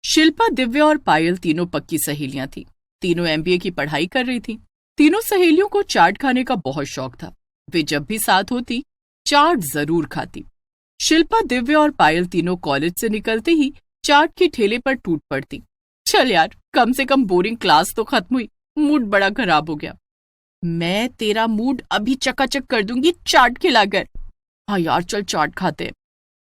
शिल्पा, दिव्या और पायल तीनों पक्की सहेलियां थीं। तीनों एमबीए की पढ़ाई कर रही थीं। तीनों सहेलियों को चाट खाने का बहुत शौक था। वे जब भी साथ होती चाट जरूर खाती। शिल्पा, दिव्या और पायल तीनों कॉलेज से निकलते ही चाट के ठेले पर टूट पड़ती। चल यार, कम से कम बोरिंग क्लास तो खत्म हुई। मूड बड़ा खराब हो गया। मैं तेरा मूड अभी चकाचक कर दूंगी चाट खिलाकर। हाँ यार, चल चाट खाते हैं।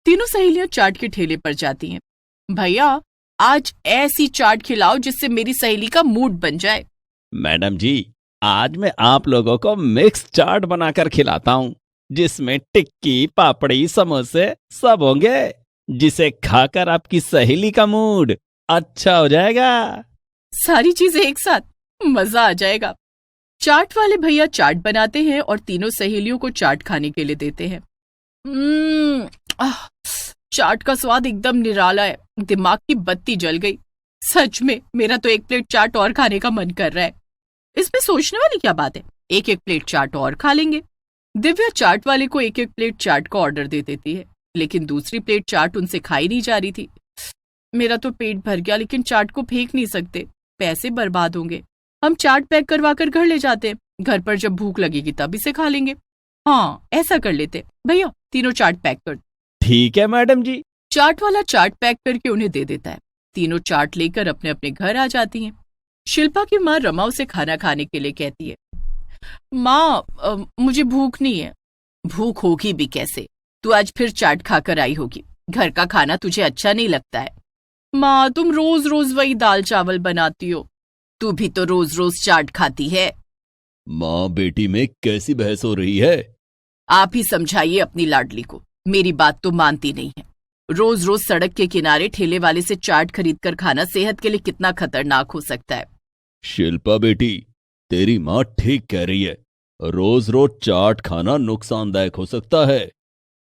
तीनों सहेलियां चाट के ठेले पर जाती हैं। भैया, आज ऐसी चाट खिलाओ जिससे मेरी सहेली का मूड बन जाए। मैडम जी, आज मैं आप लोगों को मिक्स चाट बनाकर खिलाता हूँ, जिसमें टिक्की, पापड़ी, समोसे सब होंगे, जिसे खाकर आपकी सहेली का मूड अच्छा हो जाएगा। सारी चीजें एक साथ, मजा आ जाएगा। चाट वाले भैया चाट बनाते हैं और तीनों सहेलियों को चाट खाने के लिए देते हैं। चाट का स्वाद एकदम निराला है। दिमाग की बत्ती जल गई। सच में मेरा तो एक प्लेट चाट और खाने का मन कर रहा है। इसमें सोचने वाली क्या बात है, एक एक प्लेट चाट और खा लेंगे। दिव्या चाट वाले को एक एक प्लेट चाट का ऑर्डर दे देती है, लेकिन दूसरी प्लेट चाट उनसे खाई नहीं जा रही थी। मेरा तो पेट भर गया, लेकिन चाट को फेंक नहीं सकते, पैसे बर्बाद होंगे। हम चाट पैक करवा कर घर ले जाते हैं। घर पर जब भूख लगेगी तब इसे खा लेंगे। हाँ, ऐसा कर लेते। भैया, तीनों चाट पैक कर। ठीक है मैडम जी। चाट वाला चाट पैक करके उन्हें दे देता है। तीनों चाट लेकर अपने अपने घर आ जाती हैं। शिल्पा की माँ रमा उसे खाना खाने के लिए कहती है। माँ, मुझे भूख नहीं है। भूख होगी भी कैसे, तू आज फिर चाट खाकर आई होगी। घर का खाना तुझे अच्छा नहीं लगता है। माँ, तुम रोज रोज वही दाल चावल बनाती हो। तू भी तो रोज रोज चाट खाती है। माँ बेटी में कैसी बहस हो रही है? आप ही समझाइए अपनी लाडली को, मेरी बात तो मानती नहीं है। रोज रोज सड़क के किनारे ठेले वाले से चाट खरीद कर खाना सेहत के लिए कितना खतरनाक हो सकता है। शिल्पा बेटी, तेरी माँ ठीक कह रही है। रोज रोज चाट खाना नुकसानदायक हो सकता है।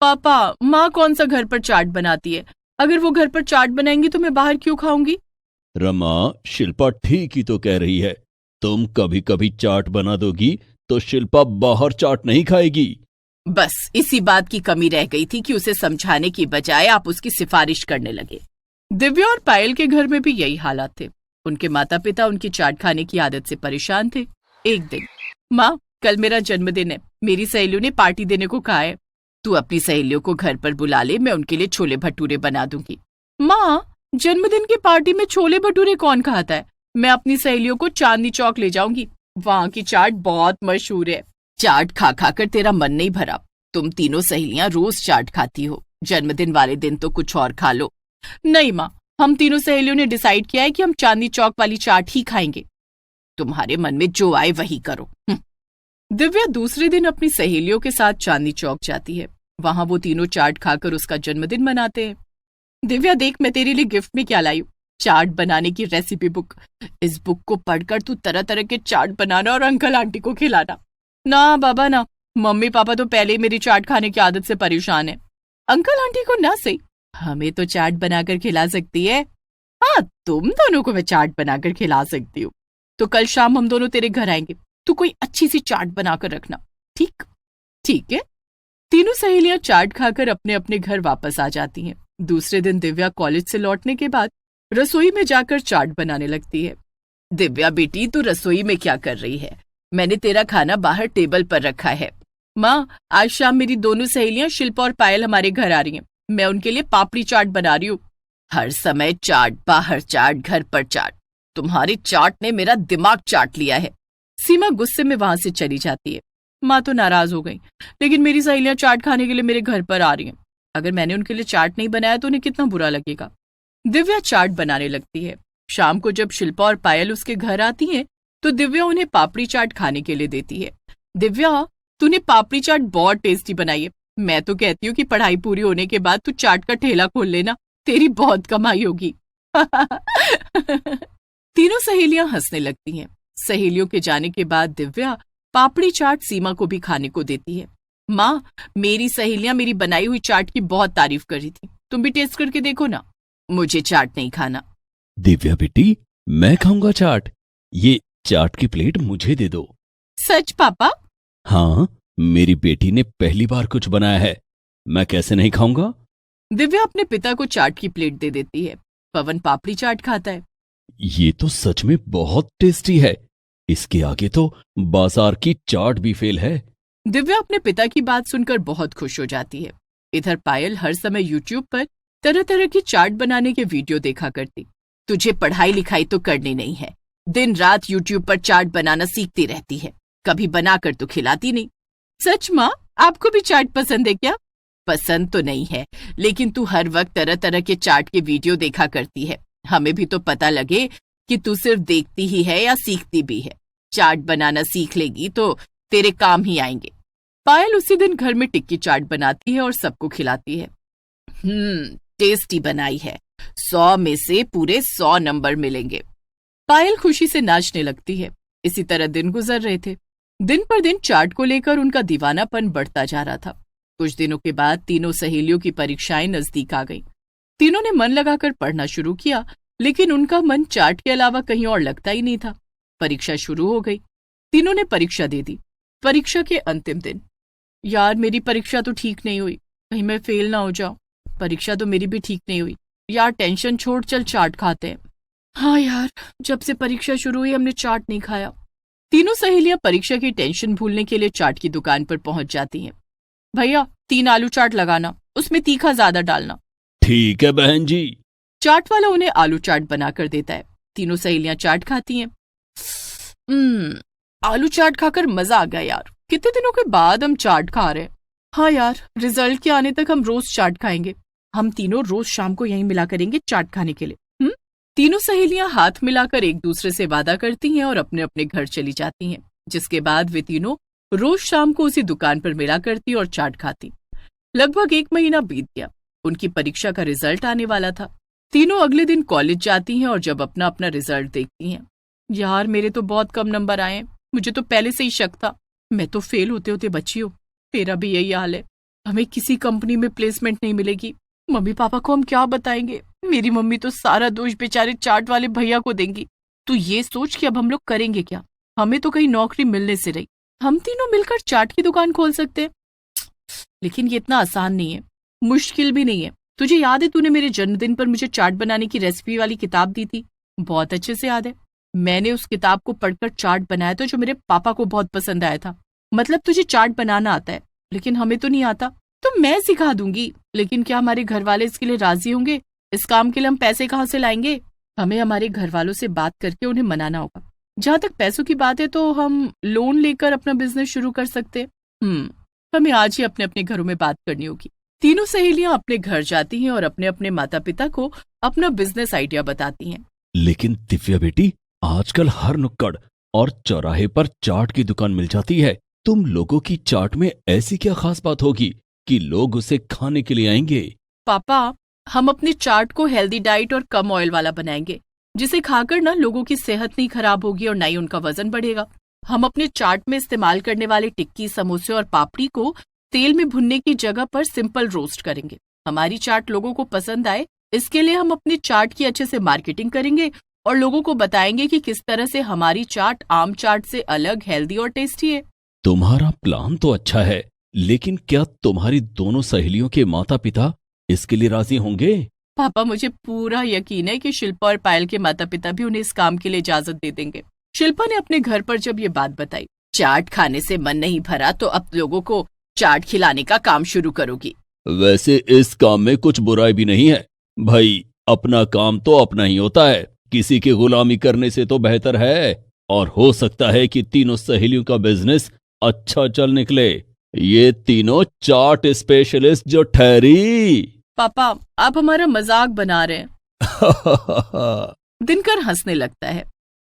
पापा, माँ कौन सा घर पर चाट बनाती है? अगर वो घर पर चाट बनाएंगी तो मैं बाहर क्यों खाऊंगी? रमा, शिल्पा ठीक ही तो कह रही है। तुम कभी कभी चाट बना दोगी तो शिल्पा बाहर चाट नहीं खाएगी। बस इसी बात की कमी रह गई थी कि उसे समझाने की बजाय आप उसकी सिफारिश करने लगे। दिव्या और पायल के घर में भी यही हालात थे। उनके माता पिता उनकी चाट खाने की आदत से परेशान थे। एक दिन, माँ, कल मेरा जन्मदिन है, मेरी सहेलियों ने पार्टी देने को कहा है। तू अपनी सहेलियों को घर पर बुला ले, मैं उनके लिए छोले भटूरे बना दूंगी। माँ, जन्मदिन की पार्टी में छोले भटूरे कौन खाता है? मैं अपनी सहेलियों को चांदनी चौक ले जाऊंगी, वहाँ की चाट बहुत मशहूर है। चाट खा खा कर तेरा मन नहीं भरा। तुम तीनों सहेलियां रोज चाट खाती हो, जन्मदिन वाले दिन तो कुछ और खा लो। नहीं माँ, हम तीनों सहेलियों ने डिसाइड किया है कि हम चांदनी चौक वाली चाट ही खाएंगे। तुम्हारे मन में जो आए वही करो। दिव्या दूसरे दिन अपनी सहेलियों के साथ चांदनी चौक जाती है। वहां वो तीनों चाट खाकर उसका जन्मदिन मनाते हैं। दिव्या, देख मैं तेरे लिए गिफ्ट में क्या लाई हूं, चाट बनाने की रेसिपी बुक। इस बुक को पढ़कर तू तरह तरह के चाट बनाना और अंकल आंटी को खिलाना। ना बाबा ना, मम्मी पापा तो पहले ही मेरी चाट खाने की आदत से परेशान है। अंकल आंटी को ना सही, हमें तो चाट बनाकर खिला सकती है। हाँ, तुम दोनों को मैं चाट बनाकर खिला सकती हूँ। तो कल शाम हम दोनों तेरे घर आएंगे। तू कोई अच्छी सी चाट बनाकर रखना, ठीक? ठीक है। तीनों सहेलियां चाट खाकर अपने अपने घर वापस आ जाती हैं। दूसरे दिन दिव्या कॉलेज से लौटने के बाद रसोई में जाकर चाट बनाने लगती है। दिव्या बेटी, तू रसोई में क्या कर रही है? मैंने तेरा खाना बाहर टेबल पर रखा है। माँ, आज शाम मेरी दोनों सहेलियां शिल्पा और पायल हमारे घर आ रही हैं। मैं उनके लिए पापड़ी चाट बना रही हूँ। हर समय चाट, बाहर चाट, घर पर चाट। तुम्हारी चाट ने मेरा दिमाग चाट लिया है। सीमा गुस्से में वहां से चली जाती है। माँ तो नाराज हो गई, लेकिन मेरी सहेलियां चाट खाने के लिए मेरे घर पर आ रही हैं। अगर मैंने उनके लिए चाट नहीं बनाया तो उन्हें कितना बुरा लगेगा। दिव्या चाट बनाने लगती है। शाम को जब शिल्पा और पायल उसके घर आती हैं, तो दिव्या उन्हें पापड़ी चाट खाने के लिए देती है। दिव्या, तूने पापड़ी चाट बहुत टेस्टी बनाई है। मैं तो कहती हूँ कि पढ़ाई पूरी होने के बाद तू चाट का ठेला खोल लेना, तेरी बहुत कमाई होगी। तीनों सहेलियां हंसने लगती हैं। सहेलियों के जाने के बाद दिव्या पापड़ी चाट सीमा को भी खाने को देती है। माँ, मेरी सहेलियां मेरी बनाई हुई चाट की बहुत तारीफ कर रही थी, तुम भी टेस्ट करके देखो ना। मुझे चाट नहीं खाना। दिव्या बेटी, मैं खाऊंगा चाट। ये चाट की प्लेट मुझे दे दो। सच पापा? हाँ, मेरी बेटी ने पहली बार कुछ बनाया है, मैं कैसे नहीं खाऊंगा। दिव्या अपने पिता को चाट की प्लेट दे देती है। पवन पापड़ी चाट खाता है। ये तो सच में बहुत टेस्टी है। इसके आगे तो बाजार की चाट भी फेल है। दिव्या अपने पिता की बात सुनकर बहुत खुश हो जाती है। इधर पायल हर समय यूट्यूब पर तरह तरह की चाट बनाने के वीडियो देखा करती। तुझे पढ़ाई लिखाई तो करनी नहीं है, दिन रात यूट्यूब पर चाट बनाना सीखती रहती है, कभी बनाकर तो खिलाती नहीं। सच माँ, आपको भी चाट पसंद है क्या? पसंद तो नहीं है, लेकिन तू हर वक्त तरह तरह के चाट के वीडियो देखा करती है। हमें भी तो पता लगे कि तू सिर्फ देखती ही है या सीखती भी है। चाट बनाना सीख लेगी तो तेरे काम ही आएंगे। पायल उसी दिन घर में टिक्की चाट बनाती है और सबको खिलाती है। टेस्टी बनाई है, 100 में से पूरे 100 नंबर मिलेंगे। पायल खुशी से नाचने लगती है। इसी तरह दिन गुजर रहे थे। दिन पर दिन चाट को लेकर उनका दीवानापन बढ़ता जा रहा था। कुछ दिनों के बाद तीनों सहेलियों की परीक्षाएं नजदीक आ गईं। तीनों ने मन लगाकर पढ़ना शुरू किया, लेकिन उनका मन चाट के अलावा कहीं और लगता ही नहीं था। परीक्षा शुरू हो गई। तीनों ने परीक्षा दे दी। परीक्षा के अंतिम दिन, यार मेरी परीक्षा तो ठीक नहीं हुई, कहीं मैं फेल ना हो जाऊं। परीक्षा तो मेरी भी ठीक नहीं हुई, यार टेंशन छोड़, चल चाट खाते हैं। हाँ यार, जब से परीक्षा शुरू हुई हमने चाट नहीं खाया। तीनों सहेलियां परीक्षा की टेंशन भूलने के लिए चाट की दुकान पर पहुंच जाती हैं। भैया 3 आलू चाट लगाना, उसमें तीखा ज्यादा डालना। ठीक है बहन जी। चाट वाला उन्हें आलू चाट बनाकर देता है। तीनों सहेलियां चाट खाती हैं। आलू चाट खाकर मजा आ गया यार, कितने दिनों के बाद हम चाट खा रहे हैं। हाँ यार, रिजल्ट के आने तक हम रोज चाट खाएंगे। हम तीनों रोज शाम को यहीं मिला करेंगे चाट खाने के लिए। तीनों सहेलियां हाथ मिलाकर एक दूसरे से वादा करती हैं और अपने अपने घर चली जाती हैं, जिसके बाद वे तीनों रोज शाम को उसी दुकान पर मिला करती और चाट खाती। लगभग 1 महीना बीत गया। उनकी परीक्षा का रिजल्ट आने वाला था। तीनों अगले दिन कॉलेज जाती हैं और जब अपना अपना रिजल्ट देखती हैं, यार मेरे तो बहुत कम नंबर आए हैं, मुझे तो पहले से ही शक था, मैं तो फेल होते होते बची हूँ। तेरा भी यही हाल है, हमें किसी कंपनी में प्लेसमेंट नहीं मिलेगी। मम्मी पापा को हम क्या बताएंगे? मेरी मम्मी तो सारा दोष बेचारे चाट वाले भैया को देंगी। तू ये सोच कि अब हम लोग करेंगे क्या? हमें तो कहीं नौकरी मिलने से रही। हम तीनों मिलकर चाट की दुकान खोल सकते हैं, लेकिन ये इतना आसान नहीं है, मुश्किल भी नहीं है। तुझे याद है तूने मेरे जन्मदिन पर मुझे चाट बनाने की रेसिपी वाली किताब दी थी? बहुत अच्छे से याद है। मैंने उस किताब को पढ़कर चाट बनाया था जो मेरे पापा को बहुत पसंद आया था। मतलब तुझे चाट बनाना आता है, लेकिन हमें तो नहीं आता। तो मैं सिखा दूंगी, लेकिन क्या हमारे घर वाले इसके लिए राजी होंगे? इस काम के लिए हम पैसे कहाँ से लाएंगे? हमें हमारे घर वालों से बात करके उन्हें मनाना होगा। जहाँ तक पैसों की बात है तो हम लोन लेकर अपना बिजनेस शुरू कर सकते हैं। हमें आज ही अपने अपने घरों में बात करनी होगी। तीनों सहेलियां अपने घर जाती हैं और अपने अपने माता पिता को अपना बिजनेस आइडिया बताती हैं। लेकिन दिव्या बेटी, आजकल हर नुक्कड़ और चौराहे पर चाट की दुकान मिल जाती है। तुम लोगों की चाट में ऐसी क्या खास बात होगी कि लोग उसे खाने के लिए आएंगे? पापा, हम अपनी चाट को हेल्दी डाइट और कम ऑयल वाला बनाएंगे, जिसे खाकर ना लोगों की सेहत नहीं खराब होगी और ना ही उनका वजन बढ़ेगा। हम अपने चाट में इस्तेमाल करने वाले टिक्की, समोसे और पापड़ी को तेल में भुनने की जगह पर सिंपल रोस्ट करेंगे। हमारी चाट लोगों को पसंद आए, इसके लिए हम अपनी चाट की अच्छे से मार्केटिंग करेंगे और लोगों को बताएंगे कि किस तरह से हमारी चाट आम चाट से अलग, हेल्दी और टेस्टी है। तुम्हारा प्लान तो अच्छा है, लेकिन क्या तुम्हारी दोनों सहेलियों के माता पिता इसके लिए राजी होंगे? पापा, मुझे पूरा यकीन है कि शिल्पा और पायल के माता पिता भी उन्हें इस काम के लिए इजाजत दे देंगे। शिल्पा ने अपने घर पर जब ये बात बताई, चाट खाने से मन नहीं भरा तो अब लोगों को चाट खिलाने का काम शुरू करोगी। वैसे इस काम में कुछ बुराई भी नहीं है भाई, अपना काम तो अपना ही होता है, किसी की गुलामी करने से तो बेहतर है। और हो सकता है कि तीनों सहेलियों का बिजनेस अच्छा चल निकले। ये तीनों चाट स्पेशलिस्ट जो ठहरी। पापा, आप हमारा मजाक बना रहे हैं। दिनकर हंसने लगता है।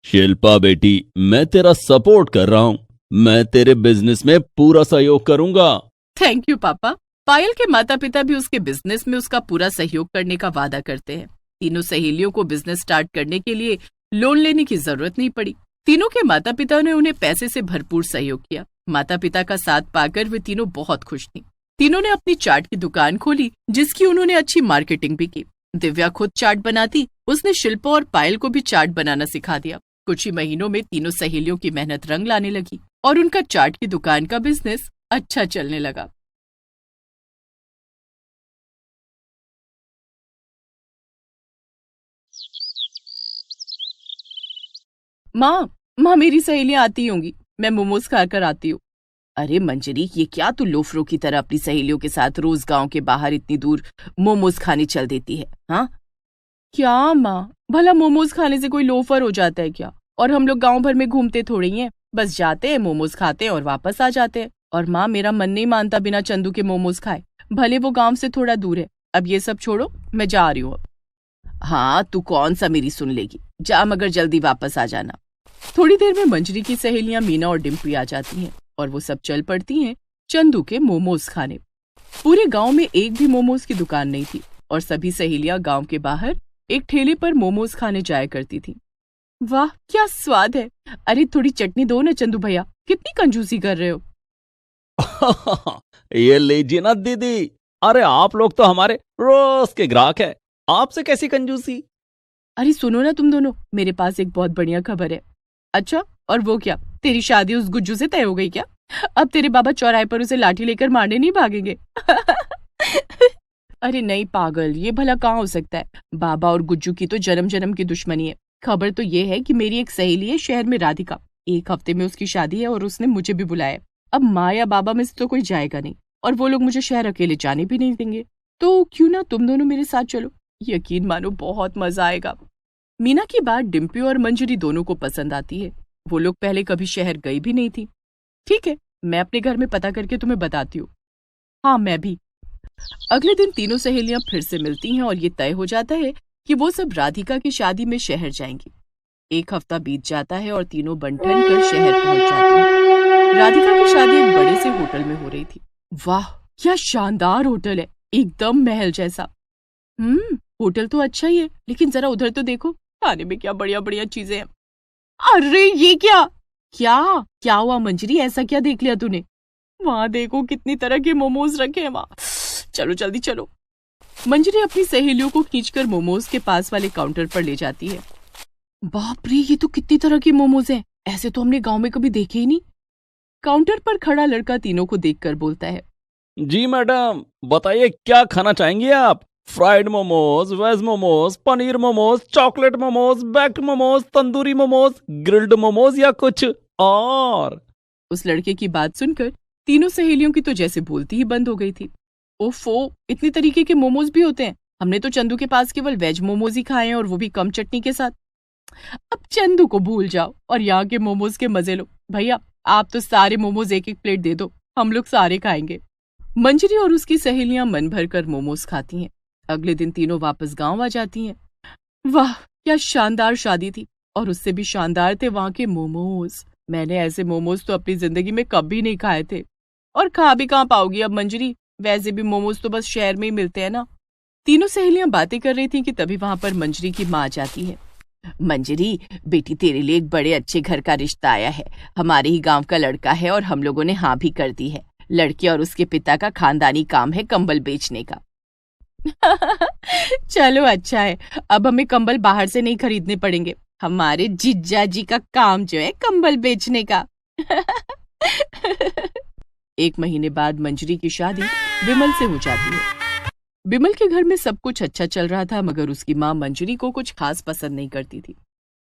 शिल्पा बेटी, मैं तेरा सपोर्ट कर रहा हूँ, मैं तेरे बिजनेस में पूरा सहयोग करूंगा। थैंक यू पापा। पायल के माता पिता भी उसके बिजनेस में उसका पूरा सहयोग करने का वादा करते हैं। तीनों सहेलियों को बिजनेस स्टार्ट करने के लिए लोन लेने की जरूरत नहीं पड़ी। तीनों के माता पिता ने उन्हें पैसे से भरपूर सहयोग किया। माता पिता का साथ पाकर वे तीनों बहुत खुश थीं। तीनों ने अपनी चाट की दुकान खोली, जिसकी उन्होंने अच्छी मार्केटिंग भी की। दिव्या खुद चाट बनाती, उसने शिल्पा और पायल को भी चाट बनाना सिखा दिया। कुछ ही महीनों में तीनों सहेलियों की मेहनत रंग लाने लगी और उनका चाट की दुकान का बिजनेस अच्छा चलने लगा। माँ मेरी सहेलियां आती होंगी, मैं मोमोज खाकर आती हूँ। अरे मंजरी, ये क्या तू लोफरों की तरह अपनी सहेलियों के साथ रोज गांव के बाहर इतनी दूर मोमोज खाने चल देती है? हाँ क्या माँ, भला मोमोज खाने से कोई लोफर हो जाता है क्या? और हम लोग गांव भर में घूमते थोड़ी हैं, बस जाते हैं, मोमोज खाते हैं और वापस आ जाते हैं। और माँ, मेरा मन नहीं मानता बिना चंदू के मोमोज खाए, भले वो गांव से थोड़ा दूर है। अब ये सब छोड़ो, मैं जा रही हूँ। हाँ, तू कौन सा मेरी सुन लेगी, जा मगर जल्दी वापस आ जाना। थोड़ी देर में मंजरी की सहेलियां मीना और डिम्पी आ जाती हैं और वो सब चल पड़ती हैं चंदू के मोमोज खाने। पूरे गांव में एक भी मोमोज की दुकान नहीं थी और सभी सहेलियां गांव के बाहर एक ठेले पर मोमोज खाने जाया करती थी। वाह क्या स्वाद है! अरे थोड़ी चटनी दो ना चंदू भैया, कितनी कंजूसी कर रहे हो। ये लीजिए ना दीदी, अरे आप लोग तो हमारे रोज के ग्राहक हैं, आपसे कैसी कंजूसी? अरे सुनो ना तुम दोनों, मेरे पास एक बहुत बढ़िया खबर है। अच्छा, और वो क्या, तेरी शादी उस गुज्जू से तय हो गई क्या? अब तेरे बाबा चौराहे पर उसे लाठी लेकर मारने नहीं भागेंगे? अरे नहीं पागल, ये भला कहाँ हो सकता है। बाबा और गुज्जू की तो जन्म जन्म की दुश्मनी है। खबर तो ये है कि मेरी एक सहेली है शहर में, राधिका, 1 हफ्ते में उसकी शादी है और उसने मुझे भी बुलाया। अब माँ या बाबा में से तो कोई जाएगा नहीं और वो लोग मुझे शहर अकेले जाने भी नहीं देंगे, तो क्यों ना तुम दोनों मेरे साथ चलो, यकीन मानो बहुत मजा आएगा। मीना की बात डिम्पी और मंजरी दोनों को पसंद आती है। वो लोग पहले कभी शहर गई भी नहीं थी। ठीक है, मैं अपने घर में पता करके तुम्हें बताती हूँ। हाँ मैं भी। अगले दिन तीनों सहेलियां फिर से मिलती हैं और ये तय हो जाता है कि वो सब राधिका की शादी में शहर जाएंगी। 1 हफ्ता बीत जाता है और तीनों बन-ठन कर शहर पहुंच जाती हैं। राधिका की शादी एक बड़े से होटल में हो रही थी। वाह क्या शानदार होटल है, एकदम महल जैसा। होटल तो अच्छा ही है, लेकिन जरा उधर तो देखो, खाने में क्या बढ़िया बढ़िया चीजें हैं। अरे ये क्या क्या क्या हुआ मंजरी, ऐसा क्या देख लिया तूने? वहां देखो कितनी तरह के मोमोज रखे हैं वहां, चलो जल्दी चलो। मंजरी अपनी सहेलियों को खींचकर मोमोज के पास वाले काउंटर पर ले जाती है। बाप रे, ये तो कितनी तरह के मोमोज हैं, ऐसे तो हमने गांव में कभी देखे ही नहीं। काउंटर पर खड़ा लड़का तीनों को देखकर बोलता है, जी मैडम, बताइए क्या खाना चाहेंगी आप? Fried momos, veg momos, paneer momos, chocolate momos, baked momos, tandoori momos, grilled momos या कुछ और? उस लड़के की बात सुनकर तीनों सहेलियों की तो जैसे बोलती ही बंद हो गई थी। ओफो, इतनी तरीके के मोमोज भी होते हैं? हमने तो चंदू के पास केवल वेज मोमोज ही खाए हैं और वो भी कम चटनी के साथ। अब चंदू को भूल जाओ और यहाँ के मोमोज के मजे लो। भैया आप तो सारे मोमोज 1-1 प्लेट दे दो, हम लोग सारे खाएंगे। मंजरी और उसकी सहेलियां मन भर कर मोमोज खाती हैं। अगले दिन तीनों वापस गांव आ जाती हैं। वाह क्या शानदार शादी थी, और उससे भी शानदार थे वहां के मोमोज। मैंने ऐसे मोमोज तो अपनी जिंदगी में कभी नहीं खाए थे, और खा भी कहाँ पाओगी अब मंजरी, वैसे भी मोमोज तो बस शहर में ही मिलते हैं ना। तीनों सहेलियां बातें कर रही थी कि तभी वहां पर मंजरी की माँ आ जाती है। मंजरी बेटी, तेरे लिए एक बड़े अच्छे घर का रिश्ता आया है, हमारे ही गांव का लड़का है और हम लोगों ने हाँ भी कर दी है। लड़के और उसके पिता का खानदानी काम है कंबल बेचने का। चलो अच्छा है, अब हमें कंबल बाहर से नहीं खरीदने पड़ेंगे, हमारे जिज्जा जी का काम जो है कंबल बेचने का। 1 महीने बाद मंजरी की शादी विमल से हो जाती है। विमल के घर में सब कुछ अच्छा चल रहा था, मगर उसकी माँ मंजरी को कुछ खास पसंद नहीं करती थी।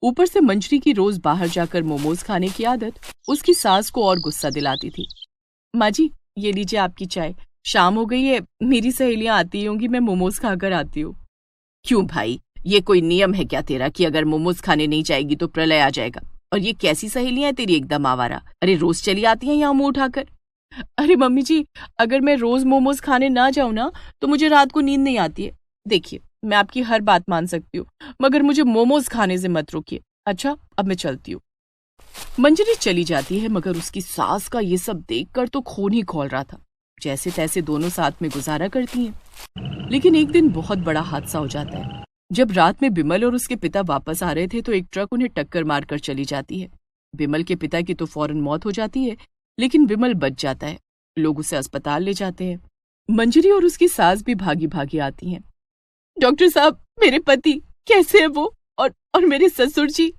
ऊपर से मंजरी की रोज बाहर जाकर मोमोज खाने की आदत उसकी सास को और गुस्सा दिलाती थी। माँ जी, ये लीजिए आपकी चाय, शाम हो गई है, मेरी सहेलियां आती होंगी, मैं मोमोज खाकर आती हूँ। क्यों भाई, ये कोई नियम है क्या तेरा कि अगर मोमोज खाने नहीं जाएगी तो प्रलय आ जाएगा? और ये कैसी सहेलियां हैं तेरी, एकदम आवारा। अरे रोज चली आती हैं यहाँ मुंह उठाकर। अरे मम्मी जी, अगर मैं रोज मोमोज खाने ना जाऊं ना तो मुझे रात को नींद नहीं आती है। देखिए मैं आपकी हर बात मान सकती हूँ, मगर मुझे मोमोज खाने से मत रोकिए। अच्छा अब मैं चलती हूँ। मंजरी चली जाती है, मगर उसकी सास का ये सब देखकर तो खून ही खौल रहा था। जैसे तैसे दोनों साथ में गुजारा करती हैं। लेकिन एक दिन बहुत बड़ा हादसा हो जाता है। जब रात में बिमल और उसके पिता वापस आ रहे थे तो एक ट्रक उन्हें टक्कर मारकर चली जाती है। बिमल के पिता की तो फौरन मौत हो जाती है, लेकिन बिमल बच जाता है। लोग उसे अस्पताल ले जाते हैं। मंजरी और उसकी सास भी भागी भागी आती हैं। डॉक्टर साहब, मेरे पति कैसे है वो, और मेरे ससुर जी?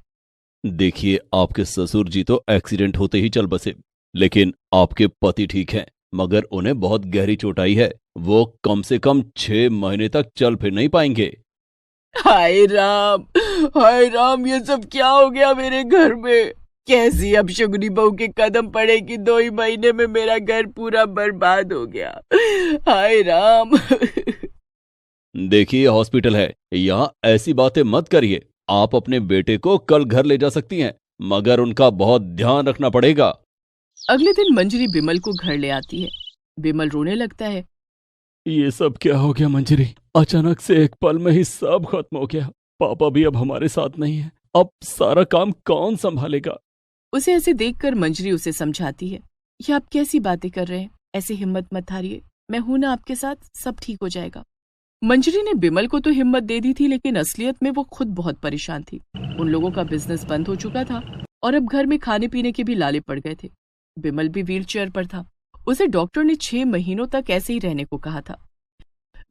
देखिए, आपके ससुर जी तो एक्सीडेंट होते ही चल बसे, लेकिन आपके पति ठीक हैं, मगर उन्हें बहुत गहरी चोट आई है। वो कम से कम 6 महीने तक चल फिर नहीं पाएंगे। हाय राम, हाय राम, ये सब क्या हो गया मेरे घर में? कैसी अब शुगनी बहू के कदम पड़े कि 2 ही महीने में मेरा घर पूरा बर्बाद हो गया। हाय राम। देखिए हॉस्पिटल है, यहाँ ऐसी बातें मत करिए। आप अपने बेटे को कल घर ले जा सकती हैं, मगर उनका बहुत ध्यान रखना पड़ेगा। अगले दिन मंजरी बिमल को घर ले आती है। बिमल रोने लगता है। ये सब क्या हो गया मंजरी? अचानक से एक पल में ही सब खत्म हो गया। पापा भी अब हमारे साथ नहीं है। अब सारा काम कौन संभालेगा? उसे ऐसे देखकर मंजरी उसे समझाती है। ये आप कैसी बातें कर रहे हैं? ऐसे हिम्मत मत हारिए, मैं हूं ना आपके साथ, सब ठीक हो जाएगा। मंजरी ने बिमल को तो हिम्मत दे दी थी, लेकिन असलियत में वो खुद बहुत परेशान थी। उन लोगों का बिजनेस बंद हो चुका था और अब घर में खाने पीने के भी लाले पड़ गए थे। बिमल भी व्हीलचेयर पर था। उसे डॉक्टर ने 6 महीनों तक ऐसे ही रहने को कहा था।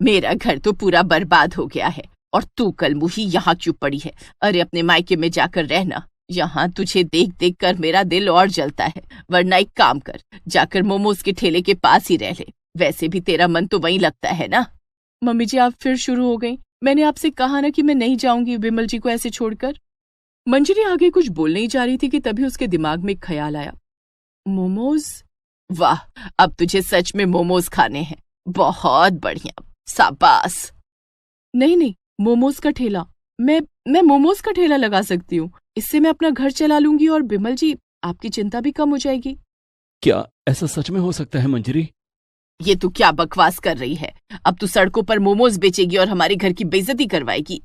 मेरा घर तो पूरा बर्बाद हो गया है और तू कल मुही यहाँ क्यों पड़ी है? अरे अपने मायके में जाकर रहना। यहाँ तुझे देख देख कर मेरा दिल और जलता है। वरना एक काम कर, जाकर मोमोज के ठेले के पास ही रह ले। वैसे भी तेरा मन तो वहीं लगता है ना। मम्मी जी, आप फिर शुरू हो गई। मैंने आपसे कहा ना कि मैं नहीं जाऊंगी बिमल जी को ऐसे छोड़कर। मंजरी आगे कुछ बोलने ही जा रही थी कि तभी उसके दिमाग में एक ख्याल आया। मोमोज? वाह, अब तुझे सच में मोमोज खाने हैं। बहुत बढ़िया, शाबाश। नहीं, मोमोज का ठेला। मैं मोमोज का ठेला लगा सकती हूँ। इससे मैं अपना घर चला लूंगी और बिमल जी, आपकी चिंता भी कम हो जाएगी। क्या ऐसा सच में हो सकता है मंजरी? ये तू क्या बकवास कर रही है? अब तू सड़कों पर मोमोज बेचेगी और हमारे घर की बेइज्जती करवाएगी।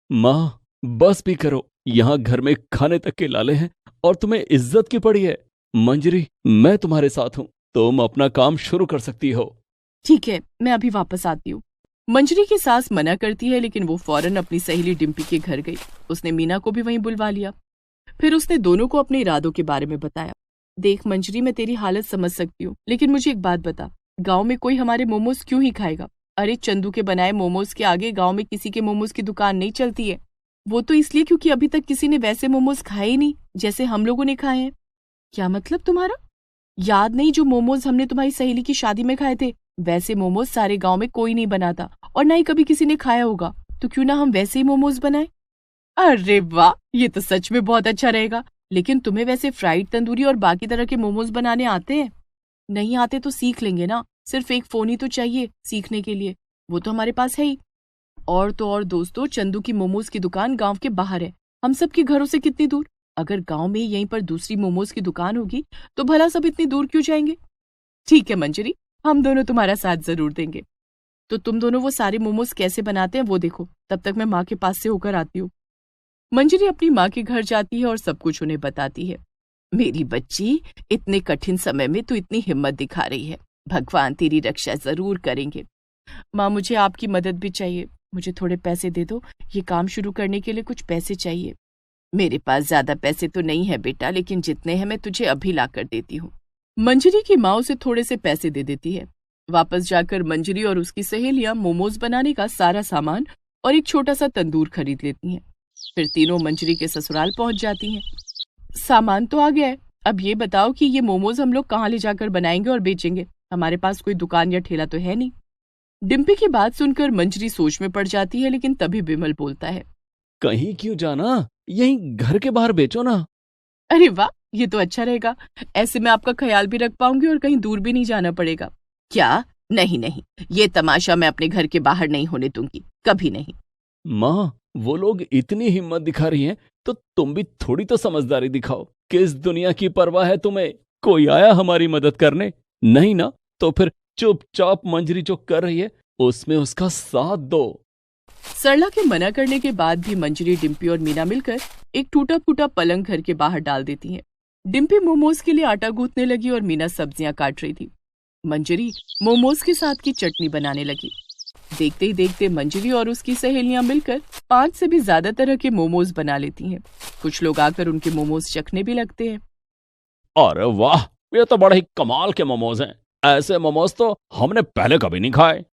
माँ, बस भी करो। यहाँ घर में खाने तक के लाले हैं और तुम्हें इज्जत की पड़ी है। मंजरी, मैं तुम्हारे साथ हूँ। तुम अपना काम शुरू कर सकती हो। ठीक है, मैं अभी वापस आती हूँ। मंजरी की सास मना करती है, लेकिन वो फौरन अपनी सहेली डिम्पी के घर गई। उसने मीना को भी वहीं बुलवा लिया। फिर उसने दोनों को अपने इरादों के बारे में बताया। देख मंजरी, मैं तेरी हालत समझ सकती हूँ, लेकिन मुझे एक बात बता, गांव में कोई हमारे मोमोज क्यों ही खाएगा? अरे चंदू के बनाए मोमोज के आगे गांव में किसी के मोमोज की दुकान नहीं चलती है। वो तो इसलिए क्योंकि अभी तक किसी ने वैसे मोमोज खाए ही नहीं जैसे हम लोगों ने खाए हैं। क्या मतलब तुम्हारा? याद नहीं जो मोमोज हमने तुम्हारी सहेली की शादी में खाए थे? वैसे मोमोज सारे गांव में कोई नहीं बनाता और ना ही कभी किसी ने खाया होगा, तो क्यों ना हम वैसे ही मोमोज बनाए। अरे वाह, ये तो सच में बहुत अच्छा रहेगा। लेकिन तुम्हें वैसे फ्राइड तंदूरी और बाकी तरह के मोमोज बनाने आते हैं? नहीं आते तो सीख लेंगे ना। सिर्फ एक फोन ही तो चाहिए सीखने के लिए, वो तो हमारे पास है ही। और तो और दोस्तों, चंदू की मोमोज की दुकान गांव के बाहर है, हम सब के घरों से कितनी दूर। अगर गांव में यहीं पर दूसरी मोमोज की दुकान होगी तो भला सब इतनी दूर क्यों जाएंगे? ठीक है मंजरी, हम दोनों तुम्हारा साथ जरूर देंगे। तो तुम दोनों वो सारे मोमोज कैसे बनाते हैं वो देखो, तब तक मैं माँ के पास से होकर आती हूँ। मंजरी अपनी माँ के घर जाती है और सब कुछ उन्हें बताती है। मेरी बच्ची, इतने कठिन समय में तू इतनी हिम्मत दिखा रही है। भगवान तेरी रक्षा जरूर करेंगे। माँ, मुझे आपकी मदद भी चाहिए। मुझे थोड़े पैसे दे दो, ये काम शुरू करने के लिए कुछ पैसे चाहिए। मेरे पास ज्यादा पैसे तो नहीं है बेटा, लेकिन जितने हैं मैं तुझे अभी ला कर देती हूँ। मंजरी की माँ उसे थोड़े से पैसे दे देती है। वापस जाकर मंजरी और उसकी सहेलियां मोमोज बनाने का सारा सामान और एक छोटा सा तंदूर खरीद लेती हैं। फिर तीनों मंजरी के ससुराल पहुंच जाती हैं। सामान तो आ गया है, अब ये बताओ कि ये मोमोज हम लोग कहाँ ले जाकर बनाएंगे और बेचेंगे? हमारे पास कोई दुकान या ठेला तो है नहीं। डिम्पी की बात सुनकर मंजरी सोच में पड़ जाती है, लेकिन तभी बिमल बोलता है। कहीं क्यों जाना, यहीं घर के बाहर बेचो ना। अरे वाह, ये तो अच्छा रहेगा। ऐसे में आपका ख्याल भी रख पाऊंगी और कहीं दूर भी नहीं जाना पड़ेगा। क्या? नहीं, ये तमाशा मैं अपने घर के बाहर नहीं होने दूंगी, कभी नहीं। माँ, वो लोग इतनी हिम्मत दिखा रही हैं, तो तुम भी थोड़ी तो समझदारी दिखाओ। किस दुनिया की परवाह है तुम्हें? कोई आया हमारी मदद करने? नहीं ना, तो फिर चुपचाप मंजरी जो कर रही है उसमें उसका साथ दो। सरला के मना करने के बाद भी मंजरी, डिम्पी और मीना मिलकर एक टूटा फूटा पलंग घर के बाहर डाल देती हैं। डिम्पी मोमोज के लिए आटा गूंथने लगी और मीना सब्जियां काट रही थी। मंजरी मोमोज के साथ की चटनी बनाने लगी। देखते ही देखते मंजरी और उसकी सहेलियां मिलकर 5 से भी ज्यादा तरह के मोमोज बना लेती हैं। कुछ लोग आकर उनके मोमोज चखने भी लगते हैं। अरे वाह, ये तो बड़े ही कमाल के मोमोज हैं। ऐसे मोमोज तो हमने पहले कभी नहीं खाए।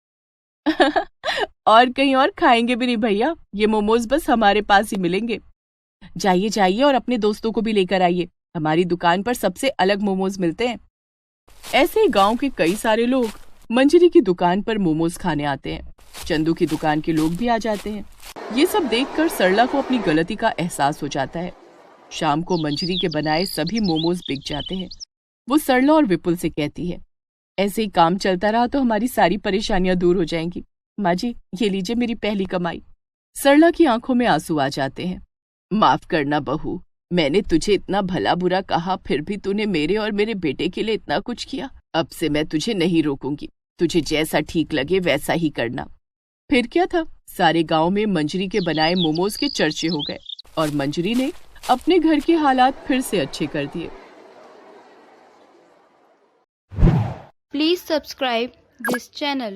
और कहीं और खाएंगे भी नहीं भैया, ये मोमोज बस हमारे पास ही मिलेंगे। जाइए और अपने दोस्तों को भी लेकर आइए, हमारी दुकान पर सबसे अलग मोमोज मिलते हैं। ऐसे ही गांव के कई सारे लोग मंजरी की दुकान पर मोमोज खाने आते हैं। चंदू की दुकान के लोग भी आ जाते हैं। ये सब देखकर सरला को अपनी गलती का एहसास हो जाता है। शाम को मंजरी के बनाए सभी मोमोज बिक जाते हैं। वो सरला और विपुल से कहती है, ऐसे ही काम चलता रहा तो हमारी सारी परेशानियां दूर हो जाएंगी। माँ जी, ये लीजिए मेरी पहली कमाई। सरला की आंखों में आंसू आ जाते हैं। माफ करना बहू, मैंने तुझे इतना भला बुरा कहा, फिर भी तूने मेरे और मेरे बेटे के लिए इतना कुछ किया। अब से मैं तुझे नहीं रोकूंगी, तुझे जैसा ठीक लगे वैसा ही करना। फिर क्या था, सारे गांव में मंजरी के बनाए मोमोज के चर्चे हो गए और मंजरी ने अपने घर के हालात फिर से अच्छे कर दिए। Please subscribe this channel.